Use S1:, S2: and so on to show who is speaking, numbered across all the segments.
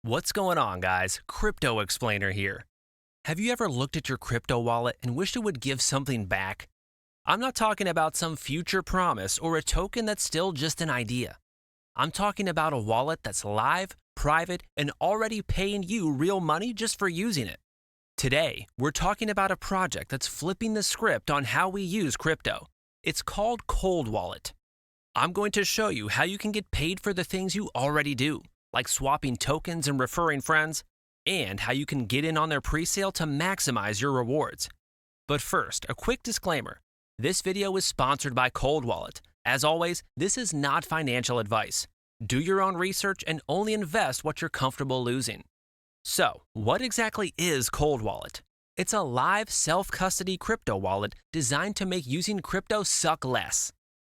S1: What's going on, guys? Crypto Explainer here. Have you ever looked at your crypto wallet and wished it would give something back? I'm not talking about some future promise or a token that's still just an idea. I'm talking about a wallet that's live, private, and already paying you real money just for using it. Today, we're talking about a project that's flipping the script on how we use crypto. It's called Cold Wallet. I'm going to show you how you can get paid for the things you already do, like swapping tokens and referring friends, and how you can get in on their pre-sale to maximize your rewards. But first, a quick disclaimer. This video is sponsored by Cold Wallet. As always, this is not financial advice. Do your own research and only invest what you're comfortable losing. So, what exactly is Cold Wallet? It's a live self-custody crypto wallet designed to make using crypto suck less.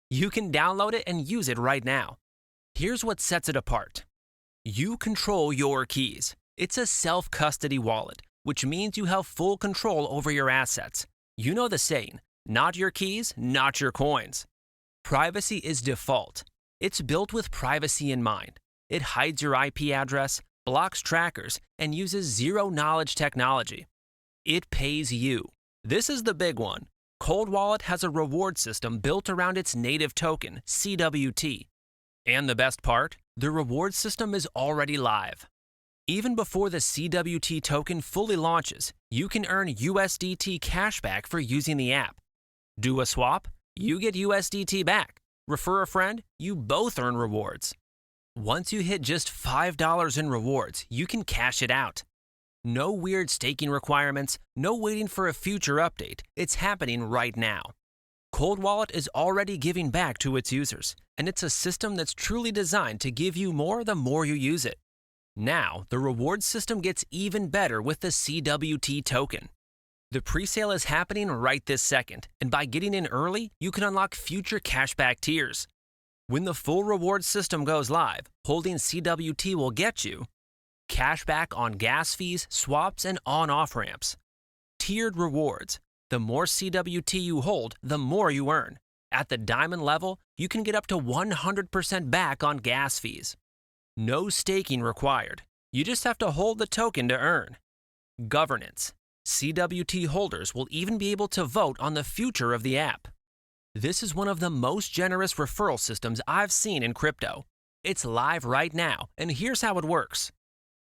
S1: You can download it and use it right now. Here's what sets it apart. You control your keys. It's a self-custody wallet, which means you have full control over your assets. You know the saying, not your keys, not your coins. Privacy is default. It's built with privacy in mind. It hides your IP address, blocks trackers, and uses zero-knowledge technology. It pays you. This is the big one. Cold Wallet has a reward system built around its native token, CWT. And the best part? The reward system is already live. Even before the CWT token fully launches, you can earn USDT cashback for using the app. Do a swap, you get USDT back. Refer a friend, you both earn rewards. Once you hit just $5 in rewards, you can cash it out. No weird staking requirements, no waiting for a future update. It's happening right now. Cold Wallet is already giving back to its users, and it's a system that's truly designed to give you more the more you use it. Now, the reward system gets even better with the CWT token. The pre-sale is happening right this second, and by getting in early, you can unlock future cashback tiers. When the full reward system goes live, holding CWT will get you cashback on gas fees, swaps, and on-off ramps. Tiered rewards. The more CWT you hold, the more you earn. At the diamond level, you can get up to 100% back on gas fees. No staking required. You just have to hold the token to earn. Governance. CWT holders will even be able to vote on the future of the app. This is one of the most generous referral systems I've seen in crypto. It's live right now, and here's how it works.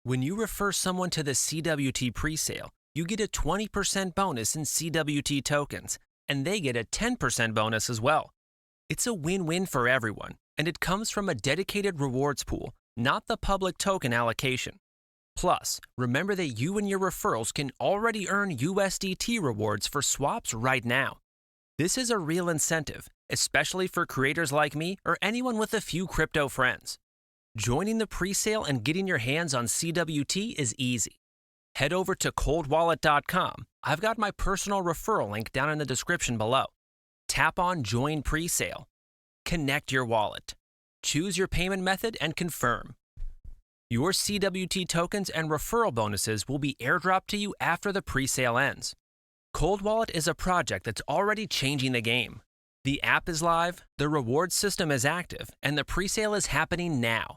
S1: When you refer someone to the CWT pre-sale, you get a 20% bonus in CWT tokens, and they get a 10% bonus as well. It's a win-win for everyone, and it comes from a dedicated rewards pool, not the public token allocation. Plus, remember that you and your referrals can already earn USDT rewards for swaps right now. This is a real incentive, especially for creators like me or anyone with a few crypto friends. Joining the pre-sale and getting your hands on CWT is easy. Head over to coldwallet.com. I've got my personal referral link down in the description below. Tap on Join Pre-Sale. Connect your wallet. Choose your payment method and confirm. Your CWT tokens and referral bonuses will be airdropped to you after the pre-sale ends. Cold Wallet is a project that's already changing the game. The app is live, the reward system is active, and the pre-sale is happening now.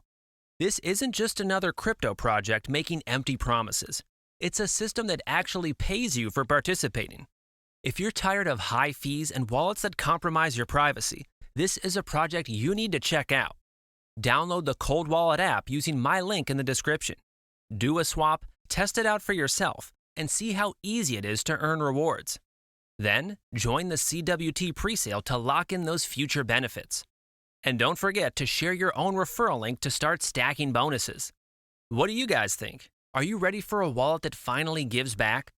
S1: This isn't just another crypto project making empty promises. It's a system that actually pays you for participating. If you're tired of high fees and wallets that compromise your privacy, this is a project you need to check out. Download the Cold Wallet app using my link in the description. Do a swap, test it out for yourself, and see how easy it is to earn rewards. Then, join the CWT pre-sale to lock in those future benefits. And don't forget to share your own referral link to start stacking bonuses. What do you guys think? Are you ready for a wallet that finally gives back?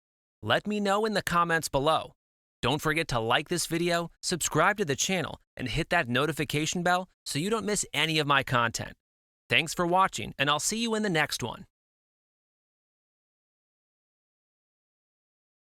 S1: Let me know in the comments below. Don't forget to like this video, subscribe to the channel, and hit that notification bell so you don't miss any of my content. Thanks for watching, and I'll see you in the next one.